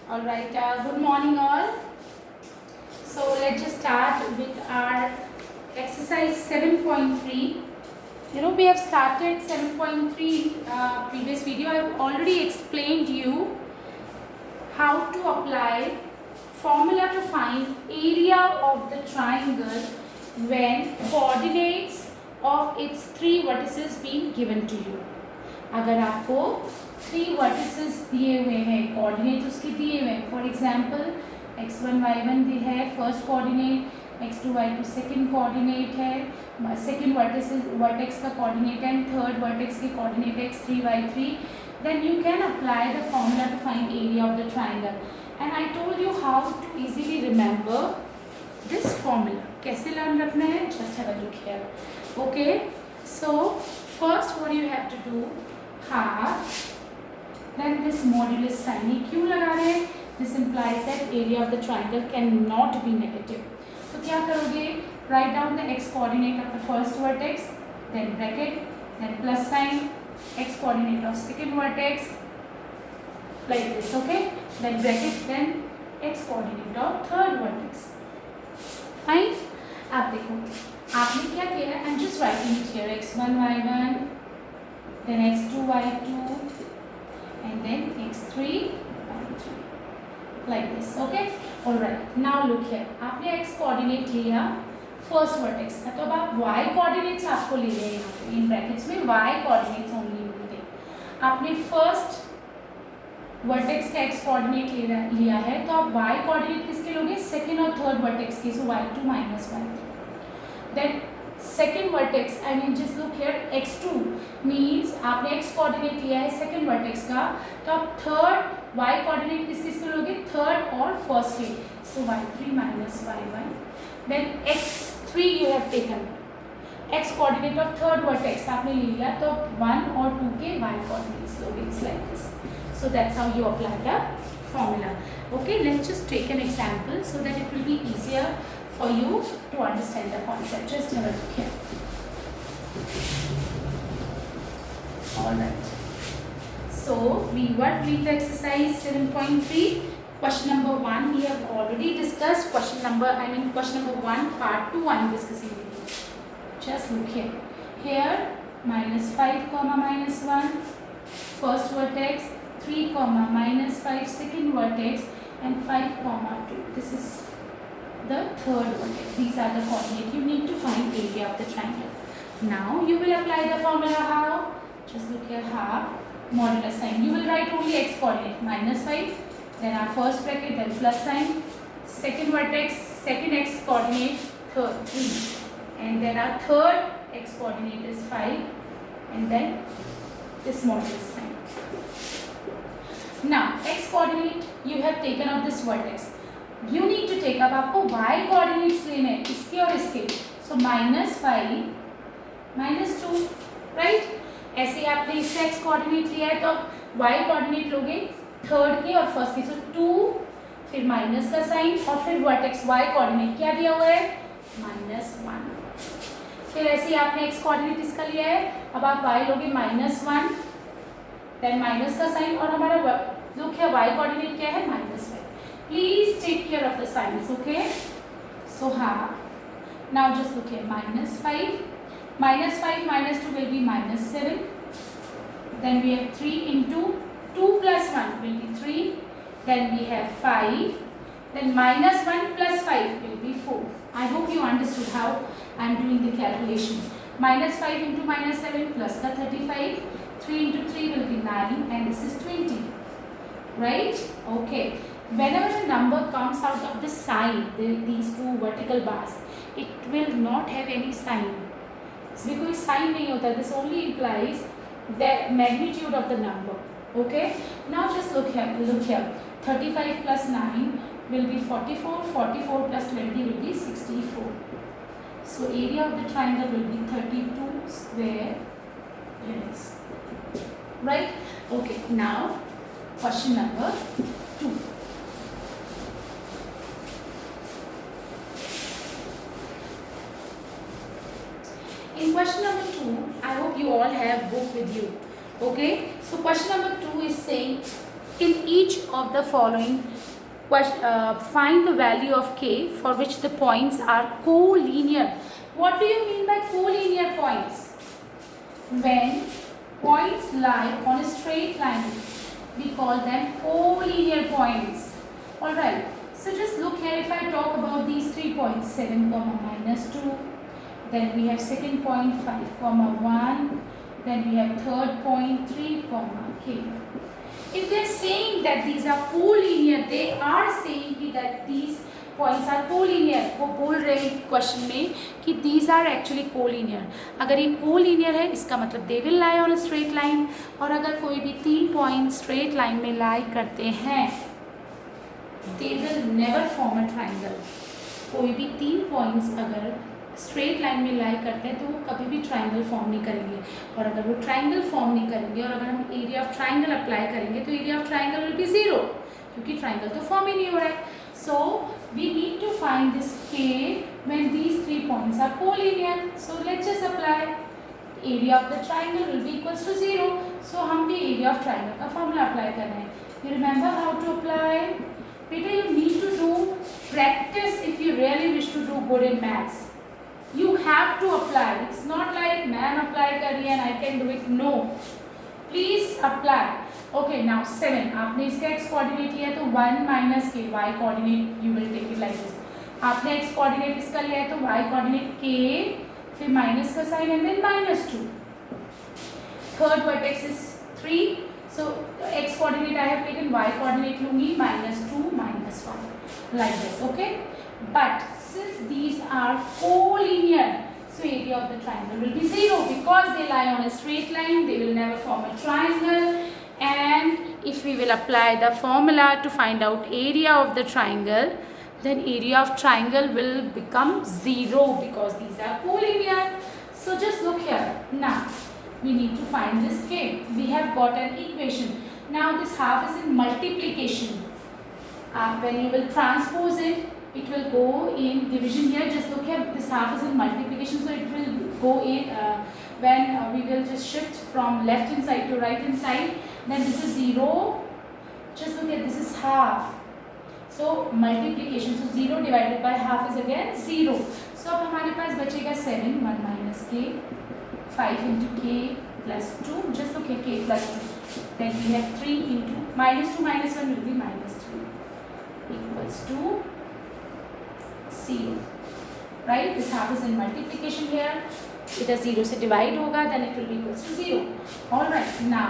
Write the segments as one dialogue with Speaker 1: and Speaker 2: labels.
Speaker 1: All right, good morning all. So let's just start with our exercise 7.3. We have started 7.3 previous video. I have already explained you how to apply formula to find area of the triangle when coordinates of its three vertices being given to you. अगर आपको 3 vertices दिए हुए हैं, coordinate उसके दिए हुए हैं, for example x1 y1 दी है first coordinate, x2 y2 second coordinate है, सेकंड वर्टेक्स का कोऑर्डिनेट एंड थर्ड वर्टेक्स के coordinate x3 y3, then you can apply the formula to find area of the triangle. And I told you how to easily remember this formula. कैसे learn रखना है? Just have a look here. Okay, so first what you have to do, half, then this modulus sign. ये क्यों लगा रहे हैं? This implies that area of the triangle cannot be negative. तो क्या करोगे? Write down the x coordinate of the first vertex, then bracket, then plus sign, x coordinate of second vertex, like this. Okay? Then bracket, then x coordinate of third vertex. Fine? आप देखो, आपने क्या किया है? I'm just writing it here. x1 y1, then x2 y2, and then x3 y3, like this. Okay? All right. Now look here. आपने x coordinate लिया first vertex का, तो अब आप y कोऑर्डिनेट्स आपको ले रहे हैं यहाँ पे इन ब्रैकेट्स में y कोऑर्डिनेट्स ओनली होंगे. आपने फर्स्ट वर्टेक्स का x कोऑर्डिनेट लिया है, तो आप y कोऑर्डिनेट किसके लोगे? सेकंड और थर्ड वर्टेक्स के. So y2 minus y3. Then second vertex, I mean just look here, x2 means आपने x कोऑर्डिनेट लिया है सेकेंड वर्टेक्स का, तो आप थर्ड y कोऑर्डिनेट किस किस को लोगे? थर्ड और फर्स्ट के. So y3 minus y1. Then x3 you have taken x coordinate of third vertex आपने ले लिया, तो 1 और 2 के y कोऑर्डिनेट्स लोगे. It's like this. So that's how you apply the formula. Okay, let's just take an example so that it will be easier for you to understand the concept. Just have a look here. All right. So we worked with exercise 7.3. Question number 1 we have already discussed. Question number 1 part 2 I am discussing with you. Just look here. Here minus 5 comma minus 1 first vertex, 3 comma minus 5 second vertex, and 5 comma 2. This is the third vertex. These are the coordinates. You need to find area of the triangle. Now you will apply the formula. How? Just look here. Half modulus sign. You will write only x coordinate minus 5. Then our first bracket. Then plus sign. Second vertex. Second x coordinate. Third 3. And then our third x coordinate is 5. And then this modulus sign. Now x coordinate you have taken of this vertex. You need to take up आपको y coordinates लेने हैं इसके और इसके. So minus 5 minus 2, right? ऐसे आपने इसका x coordinate लिया है, तो y coordinate लोगे थर्ड के और फर्स्ट के. So 2 फिर माइनस का साइन और फिर वर्टेक्स y coordinate क्या दिया हुआ है? -1. फिर ऐसे आपने x coordinate इसका लिया है, अब आप y लोगे -1, देन माइनस का साइन, और हमारा लुक है y कोऑर्डिनेट क्या है? -5. Please take care of the signs. Okay, so half. Now just look here, -5 minus 2 will be -7. Then we have 3 into 2 plus 1 will be 3. Then we have 5. Then -1 plus 5 will be 4. I hope you understood how I am doing the calculation. -5 into -7 plus का 35. 3 into 3 will be 9, and this is 20, right? Okay. Whenever the number comes out of the sign, these two vertical bars, it will not have any sign. इसमें कोई sign नहीं होता. This only implies the magnitude of the number. Okay. Now just look here. 35 plus 9 will be 44. 44 plus 20 will be 64. So area of the triangle will be 32 square units. Right? Okay, now question number 2. In question number 2, I hope you all have book with you. Okay, so question number 2 is saying in each of the following find the value of k for which the points are collinear. What do you mean by collinear points? When points lie on a straight line, we call them collinear points. Alright, so just look here. If I talk about these 3 points, 7, -2, then we have second point 5, 1, then we have third point 3, k. If they are saying that these are collinear, they are saying that these points are collinear. वो बोल रहे हैं question में कि these are actually collinear. अगर ये collinear है इसका मतलब they will lie on a straight line. और अगर कोई भी 3 points straight line में lie करते हैं, they will never form a triangle. कोई भी 3 points अगर स्ट्रेट लाइन में लाई करते हैं तो वो कभी भी ट्राइंगल फॉर्म नहीं करेंगे. और अगर वो ट्राइंगल फॉर्म नहीं करेंगे और अगर हम एरिया ऑफ ट्राइंगल अप्लाई करेंगे तो area of triangle will B 0, क्योंकि ट्राइंगल तो फॉर्म ही नहीं हो रहा है. So we need to find this k when these 3 points are collinear. So let's just apply area of the triangle will be equals to 0. So हम भी area of triangle का formula apply कर रहे हैं. You remember how to apply? बेटा you need to do practice if you really wish to do good in maths. You have to apply. It's not like ma'am apply kariye and I can do it. No, please apply. Okay, now 7. आपने इसका x coordinate लिया है तो 1 minus k, y coordinate you will take it like this. आपने x coordinate इसका लिया है तो y coordinate k, फिर minus का sign and then -2. Third vertex is 3. So x coordinate I have taken, y coordinate लूँगी -2 -1 like this. Okay, but since these are collinear, so area of the triangle will be 0 because they lie on a straight line. They will never form a triangle. And if we will apply the formula to find out area of the triangle, then area of triangle will become 0 because these are collinear. So just look here. Now we need to find this k. We have got an equation. Now this half is in multiplication. When you will transpose it, it will go in division here. Just look here, this half is in multiplication, so it will go in when we will just shift from left hand side to right hand side. Then this is 0. Just look at this is half. So multiplication, so 0 divided by half is again 0. So अब हमारे पास बचेगा 7, 1 minus k, 5 into k plus 2. Just look at k plus 2. Then we have 3 into -2 -1 will be -3 equals to 0. Right? This half is in multiplication here. इधर 0 से divide होगा, then it will be equals to 0. All right. Now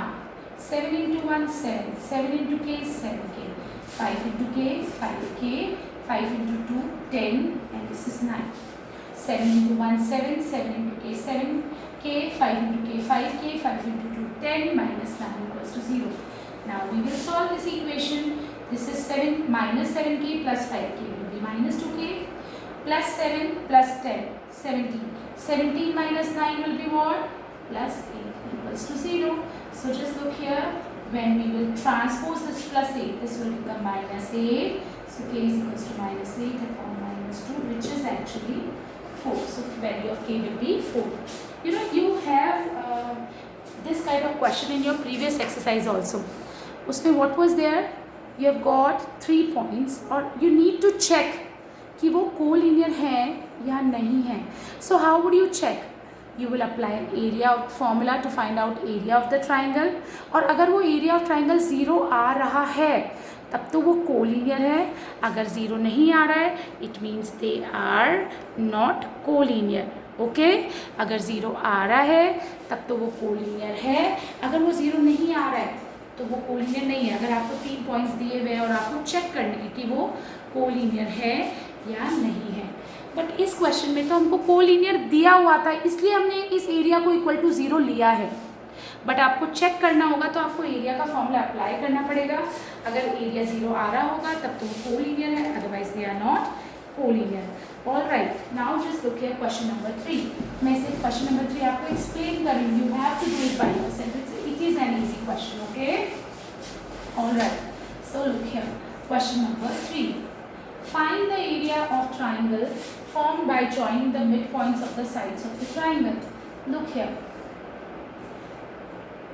Speaker 1: 7 into 1 7, 7 into k 7k, 5 into k 5k, 5 into 2 10, and this is 9. 7 into 1 7, 7 into k 7k, 5 into k 5k, 5 into 2 10 minus 9 equals to 0. Now we will solve this equation. This is 7 minus 7k plus 5k will be minus 2k. Plus 7 plus 10, 17. 17 minus 9 will be what? Plus 8 equals to 0. So just look here. When we will transpose this plus 8, this will become minus 8. So k is equals to minus 8 upon minus 2, which is actually 4. So value of k will be 4. You know, you have this kind of question in your previous exercise also. Usme what was there? You have got 3 points, or you need to check कि वो collinear है या नहीं है. So how would you check? You will apply area of formula to find out area of the triangle. और अगर वो area of triangle 0 आ रहा है तब तो वो कोलिनियर है. अगर 0 नहीं आ रहा है it means they are not collinear. Okay, अगर 0 आ रहा है तब तो वो कोलिनियर है. अगर वो 0 नहीं आ रहा है तो वो कोलिनियर नहीं है. अगर आपको 3 पॉइंट्स दिए हुए हैं और आपको चेक करने हैं कि वो कोलिनियर है या नहीं है. बट इस क्वेश्चन में तो हमको कोलिनियर दिया हुआ था, इसलिए हमने इस एरिया को इक्वल टू 0 लिया है. बट आपको चेक करना होगा तो आपको एरिया का फॉर्मूला अप्लाई करना पड़ेगा. अगर एरिया 0 आ रहा होगा तब तो वो कोलिनियर है, otherwise they are not collinear. All right, now just look at question number 3. मैं सिर्फ क्वेश्चन नंबर 3 आपको एक्सप्लेन करूँगी. You have to do it by yourself. It is an easy question. Okay, all right. So look here, question number 3. Find the area of triangle formed by joining the midpoints of the sides of the triangle. Look here.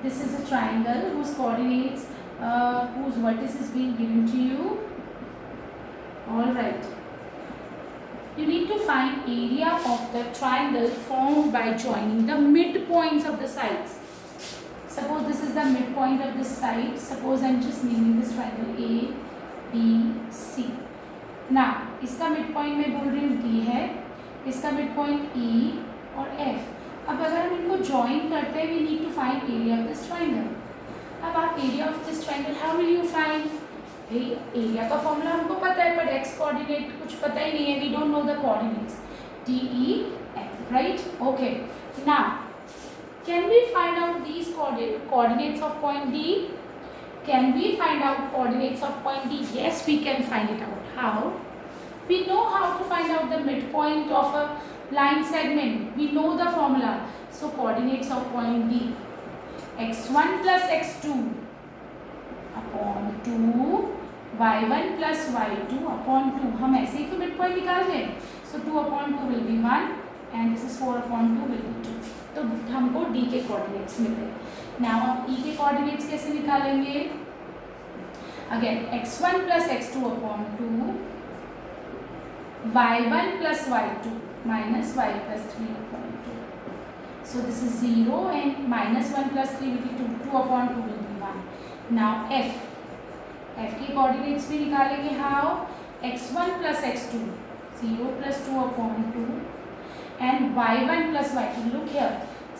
Speaker 1: This is a triangle whose coordinates whose vertex is being given to you. All right. You need to find area of the triangle formed by joining the midpoints of the sides. Suppose this is the midpoint of this side. Suppose I am just naming this triangle A, B, C. Now, इसका midpoint मैं बोल रही हूँ D है, इसका midpoint E और F. अब अगर हम इनको join करते हैं, we need to find area of this triangle. अब आप area of this triangle, how will you find? Area का फॉर्मूला हमको पता है, पर एक्स कोऑर्डिनेट कुछ पता ही नहीं है. We don't know the coordinates. D E F, right? Okay. Now can we find out these coordinates of point D? Can we find out coordinates of point D? Yes, we can find it out. How? We know how to find out the mid point of a line segment. We know the formula. So coordinates of point D, x1 plus x2 upon 2, y1 plus y2 upon 2. हम ऐसे ही तो mid point निकाल दें. So 2 upon 2 will be 1 and this is 4 upon 2 will be 2. तो हमको D के coordinates मिल गए. Now अब E के कोऑर्डिनेट्स कैसे निकालेंगे? Again x1 plus x2 upon 2, y1 plus y2 minus y plus 3 upon 2. So this is 0 and minus 1 plus 3 will be 2. 2 upon 2 will be 1. Now f. f की coordinates भी निकालेंगे. How? x1 plus x2. 0 plus 2 upon 2. And y1 plus y2. Look here.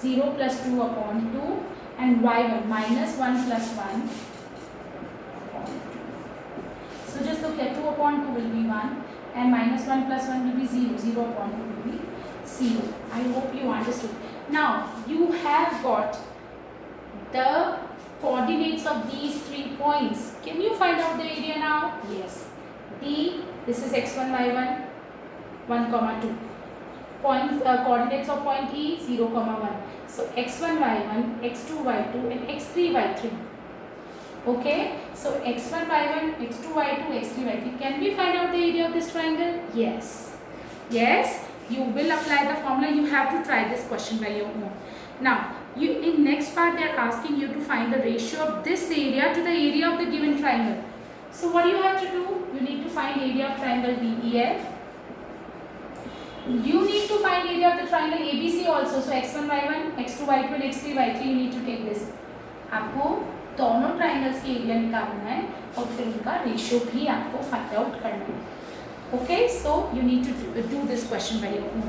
Speaker 1: 0 plus 2 upon 2. And y1 minus 1 plus 1 upon 2. So just look here. 2 upon 2 will be 1. And minus 1 plus 1 will be 0. 0 upon 2 will be 0. I hope you understood. Now, you have got the coordinates of these 3 points. Can you find out the area now? Yes. D, this is x1, y1, 1, 2. Coordinates of point E, 0, 1. So, x1, y1, x2, y2 and x3, y3. Okay, so x1, y1, x2, y2, x3, y3. Can we find out the area of this triangle? Yes. Yes, you will apply the formula. You have to try this question by your own. Now, in next part they are asking you to find the ratio of this area to the area of the given triangle. So what do you have to do? You need to find area of triangle DEF. You need to find area of the triangle ABC also. So x1, y1, x2, y2 and x3, y3. You need to take this. आपको दोनों triangles के area निकालना है और फिर उनका ratio भी आपको फाइंड आउट करना है. Okay, so you need to do this question by your own.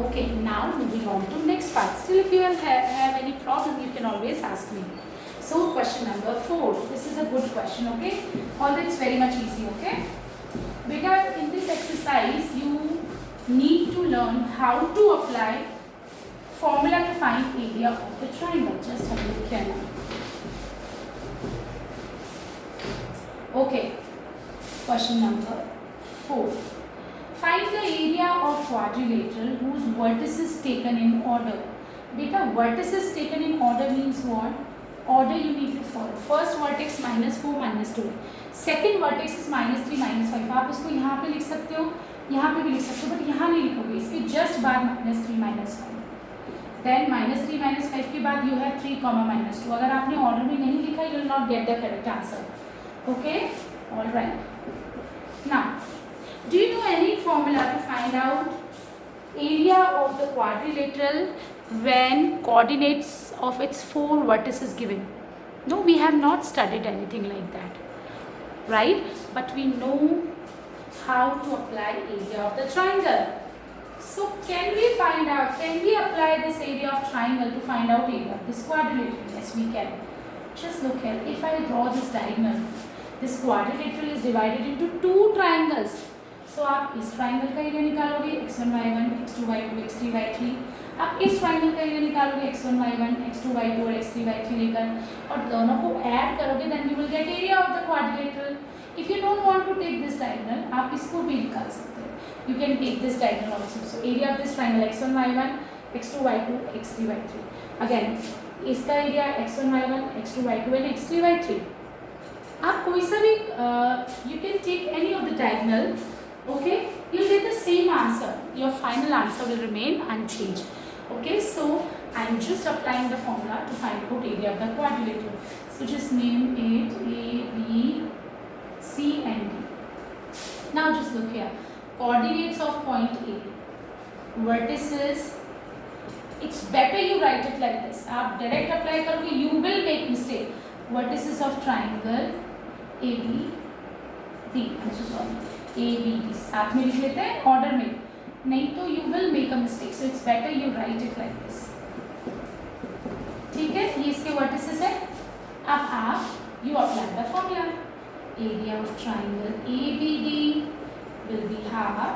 Speaker 1: Okay, now moving on to next part. Still if you have any problem you can always ask me. So question number 4. This is a good question. Okay, although it's very much easy. Okay बेटा, in this exercise you need to learn how to apply formula to find area of the triangle. Just have a look here now. Okay, question number 4. Find the area of quadrilateral whose vertices taken in order. Beta, vertices taken in order means what? Order you need to follow. First vertex -4 -2. Second vertex is -3 -5. आप उसको यहाँ पे लिख सकते हो, यहाँ पे भी लिख सकते हो, बट यहाँ नहीं लिखोगे. इसके जस्ट बाद -3 -5. Then -3 -5 के बाद you have 3, -2. अगर आपने ऑर्डर में नहीं लिखा, you will not get the correct answer. Okay, all right. Now, do you know any formula to find out area of the quadrilateral when coordinates of its 4 vertices given? No, we have not studied anything like that, right? But we know how to apply area of the triangle. So, can we find out? Can we apply this area of triangle to find out area of this quadrilateral? Yes, we can. Just look here. If I draw this diagonal, this quadrilateral is divided into 2 triangles. So आप इस triangle का area निकालोगे x1, y1, x2, y2, x3, y3. आप इस triangle का area निकालोगे x1, y1, x2, y2 और x3, y3 लेकर, और दोनों को ऐड करोगे, then you will get area of the quadrilateral. If you don't want to take this diagonal, आप इसको भी निकाल सकते हो. You can take this diagonal also. So area of this triangle x1, y1, x2, y2, x3, y3. Again, इसका area x1, y1, x2, y2 and x3, y3. आप कोई सा भी you can take any of the diagonal. Okay, you will get the same answer. Your final answer will remain unchanged. Okay, so I am just applying the formula to find out area of the quadrilateral. So just name it A, B, C and D. Now just look here. Coordinates of point A. Vertices. It's better you write it like this. आप direct apply करोगे, you will make mistake. Vertices of triangle AB, D. I'm so sorry. ABD. साथ में लिख लेते हैं order में. नहीं तो you will make a mistake. So it's better you write it like this. ठीक है, ये इसके vertices है. अब आप you apply the formula. Area of triangle ABD will be half.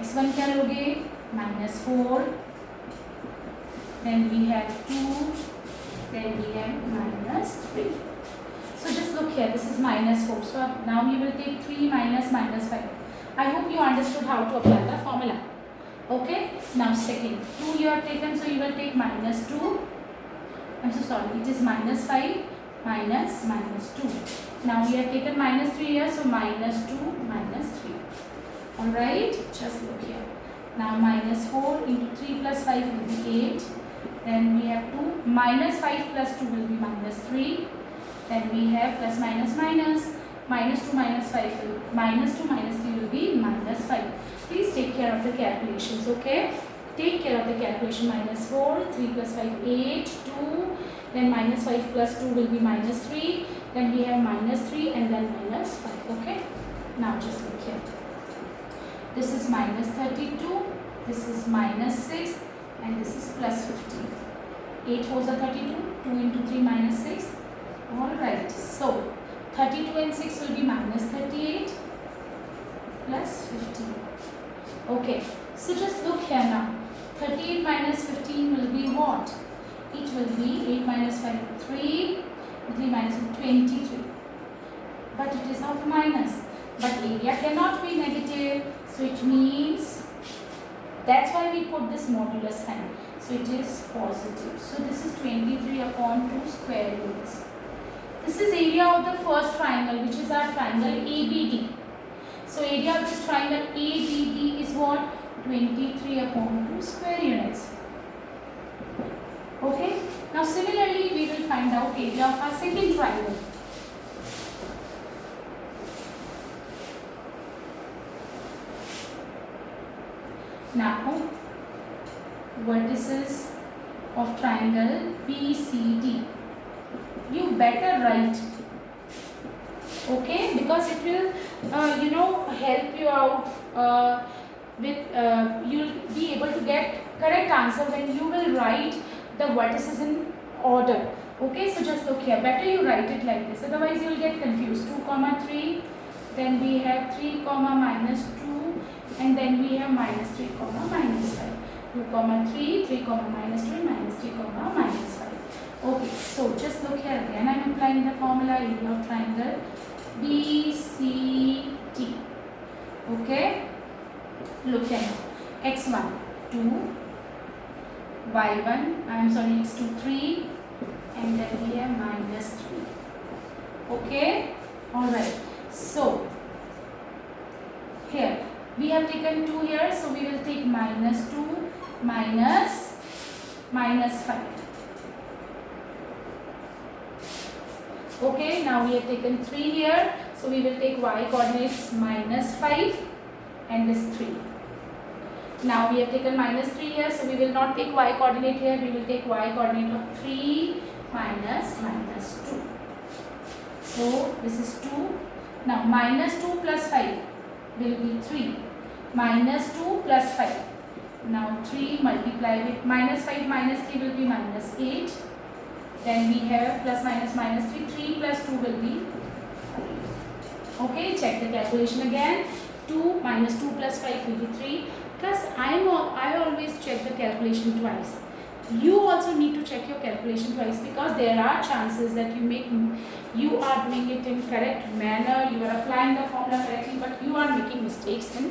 Speaker 1: x1 क्या लोगे? -4. Then we have 2. Then we have -3. So just look here. This is -4. So now you will take 3 minus -5. I hope you understood how to apply the formula. Okay. Now second, 2 you have taken, so you will take -2. I'm so sorry. It is -5 minus -2. Now we have taken -3 here, so -2 -3. All right. Just look here. Now -4 into 3 plus 5 will be 8. Then we have 2. -5 plus 2 will be -3. Then we have plus minus minus. -2 minus 5 will -2 minus 3 will be -5. Please take care of the calculations. Okay. Take care of the calculation. -4, 3 plus 5, 8, 2. Then -5 plus 2 will be -3. Then we have -3 and then -5. Okay. Now just look here. This is -32. This is -6. And this is plus 15. 8 4s are 32. 2 into 3 -6. Alright. So 32 and 6 will be -38 plus 15. Okay. So just look here now. 38 minus 15 will be what? It will be 8 minus 5, 3. 3 minus 23. But it is of minus. But area cannot be negative. So it means that's why we put this modulus sign. So it is positive. So this is 23 upon 2 square roots. This is area of the first triangle, which is our triangle ABD. So area of this triangle ABD is what? 23 upon 2 square units. Okay. Now similarly, we will find out area of our second triangle. Now, vertices of triangle BCD. You better write, okay, because it will, help you out with. You'll be able to get correct answer when you will write the vertices in order. Okay, so just look here. Better you write it like this. Otherwise, you will get confused. 2, 3. Then we have 3, -2. And then we have -3, -5. 2, 3, 3, -2, -3, -5. Okay, so just look here again. I am applying the formula area of triangle BCD. Okay, look here. X1 2, Y1 x2 3, and then we have -3. Okay, all right. So here we have taken 2 here, so we will take -2 minus -5. Okay, now we have taken 3 here, so we will take y coordinates -5 and this 3. Now we have taken -3 here, so we will not take y coordinate here, we will take y coordinate of 3 minus -2. So this is 2. Now -2 plus 5 will be 3. -2 plus 5. Now 3 multiply with -5 minus 3 will be -8. Then we have plus minus -3. 3 plus 2 will be 5. Okay, check the calculation again. 2 minus 2 plus 5 will be 3. Plus I always check the calculation twice. You also need to check your calculation twice, because there are chances that you are doing it in correct manner, you are applying the formula correctly, but you are making mistakes in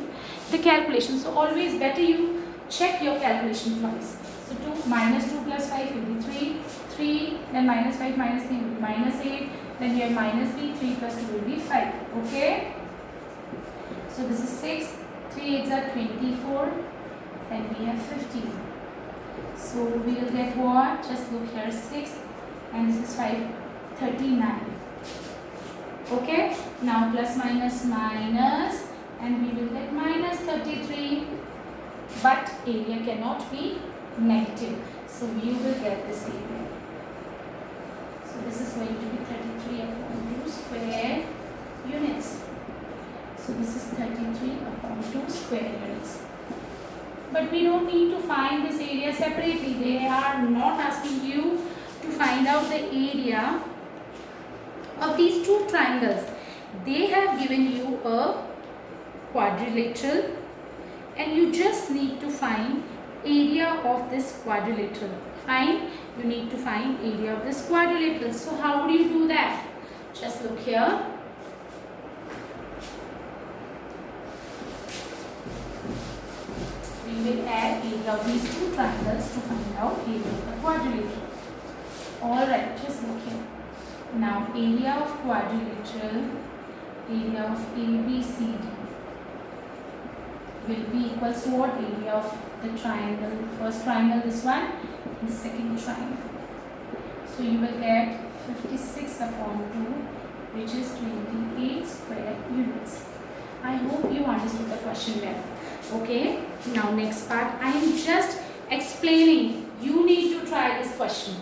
Speaker 1: the calculation. So always better you check your calculation twice. So 2 minus 2 plus 5 will be 3. 3, then -5 minus 3 will be -8. Then we have -3. 3 plus 2 will be 5. Okay. So this is 6. 3 8s are 24. Then we have 15. So we will get what? Just look here, 6, and this is 5. 39. Okay, now plus minus minus, and we will get minus 33, but area cannot be negative, so you will get this area. So this is going to be 33 upon 2 square units. So this is 33 upon 2 square units. But we don't need to find this area separately. They are not asking you to find out the area of these two triangles. They have given you a quadrilateral, and you just need to find area of this quadrilateral. Fine, you need to find area of this quadrilateral. So how would you do that? Just look here. We will add area of these two triangles to find out area of the quadrilateral. Alright, just look here. Now area of quadrilateral, area of ABCD will be equals to what? Area of the triangle. First triangle, this one, and second triangle. So you will get 56 upon 2, which is 28 square units. I hope you understood the question well. Okay, now next part, I am just explaining. You need to try this question.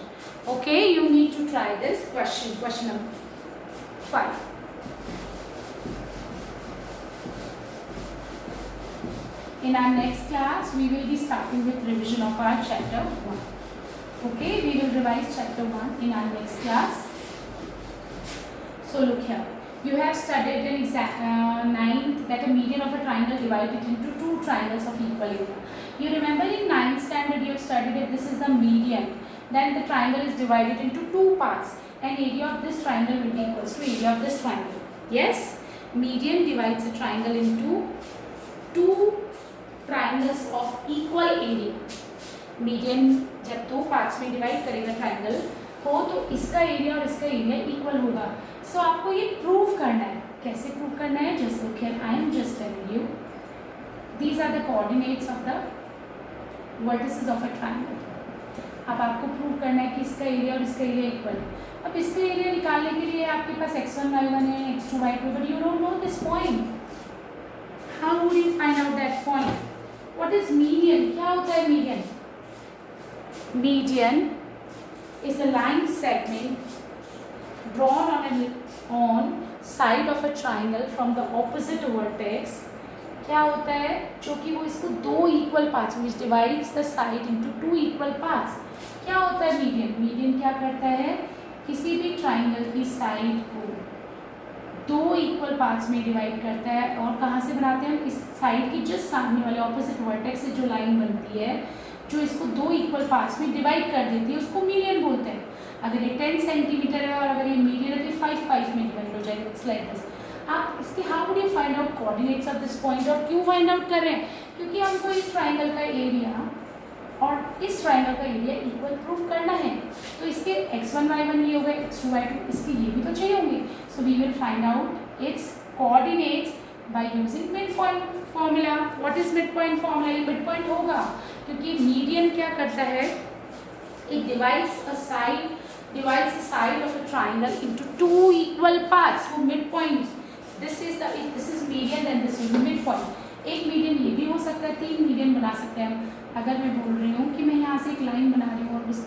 Speaker 1: Okay, you need to try this question. Question number 5. In our next class, we will be starting with revision of our chapter 1. Okay, we will revise chapter 1 in our next class. So look here. You have studied in exam 9th that a median of a triangle divided into two triangles of equal area. You remember in 9th standard you have studied that this is the median. Then the triangle is divided into two parts, and area of this triangle will be equals to area of this triangle. Yes, median divides a triangle into two triangles of equal area. Median जब दो parts में divide करेगा triangle हो तो इसका area और इसका area equal होगा. सो आपको ये प्रूव करना है. कैसे प्रूव करना है? Just look here, I am just telling you these are the coordinates of the vertices of a triangle. अब आपको प्रूव करना है कि इसका एरिया और इसका एरिया इक्वल है. अब इसका एरिया निकालने के लिए आपके पास x1 y1 है, x2 y2, but you don't know this point. How would you find out that point? What is median? क्या होता है median? Median is a line segment drawn on side of a triangle from the opposite vertex. क्या होता है? जो कि वो इसको दो equal parts which divides the side into two equal parts. क्या होता है मीडियन? मीडियन क्या करता है? किसी भी ट्राइंगल की साइड को दो इक्वल पार्ट्स में डिवाइड करता है. और कहाँ से बनाते हैं? इस साइड की जस्ट सामने वाले ऑपोजिट वर्टेक्स से जो लाइन बनती है, जो इसको दो इक्वल पार्ट्स में डिवाइड कर देती है, उसको मीडियन बोलते हैं. अगर ये 10 सेंटीमीटर है और अगर ये मीडियन है तो 5 में डिवाइड हो जाएगा. It's like this. आप इसके how would you find out coordinates of this point? और क्यों फाइंड आउट कर रहे हैं? क्योंकि हमको इस ट्राइंगल का एरिया और इस ट्राइंगल का एरिया इक्वल प्रूफ करना है. तो इसके x1 y1 ये हो गए, x2 y2, इसके ये भी तो चाहिए होंगे. So we will find out its coordinates by using midpoint formula. What is midpoint formula? ये midpoint होगा क्योंकि median क्या करता है? It divides a side of a triangle into two equal parts. So midpoint. This is median and this is the midpoint. एक median ये भी हो सकता है, 3 median बना सकते हैं हम. अगर मैं बोल रही हूँ कि मैं यहाँ से एक लाइन बना रही हूँ और उस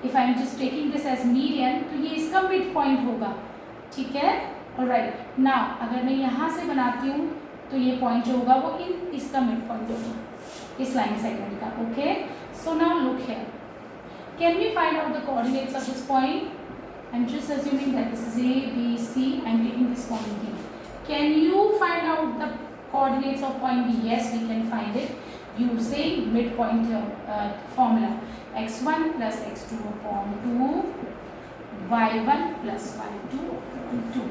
Speaker 1: if I am just taking this as median, तो ये इसका midpoint होगा. ठीक है? Alright. Now अगर मैं यहाँ से बनाती हूँ तो ये पॉइंट जो होगा वो इसका मिड पॉइंट होगा, इस लाइन सेगमेंट का. Okay, so now look here. Can we find out the coordinates of this point? I am just assuming that this is A, B, C. I am taking this point B. Can you find out the coordinates of point B? Yes, we can find it using mid point formula. x1 plus x2 upon 2, y1 plus y2 upon 2.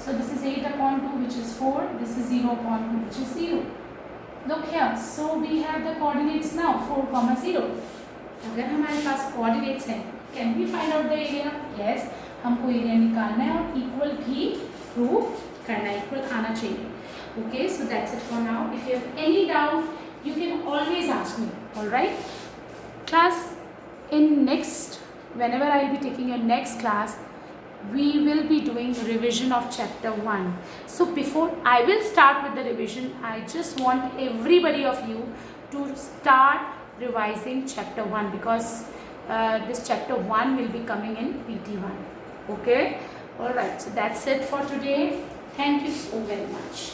Speaker 1: So this is 8 upon 2, which is 4. This is 0 upon 2, which is 0. Look here. So we have the coordinates now, 4, 0. अगर हमारे पास coordinates हैं, can we find out the area? Yes. हमको area निकालना है और equal भी prove करना है. इक्वल आना चाहिए. Okay, so that's it for now. If you have any doubt, you can always ask me. All right. Class, in next, whenever I will be taking your next class, we will be doing revision of chapter 1. So before I will start with the revision, I just want everybody of you to start revising chapter 1, because this chapter 1 will be coming in PT1. Okay, all right, so that's it for today. Thank you so very much.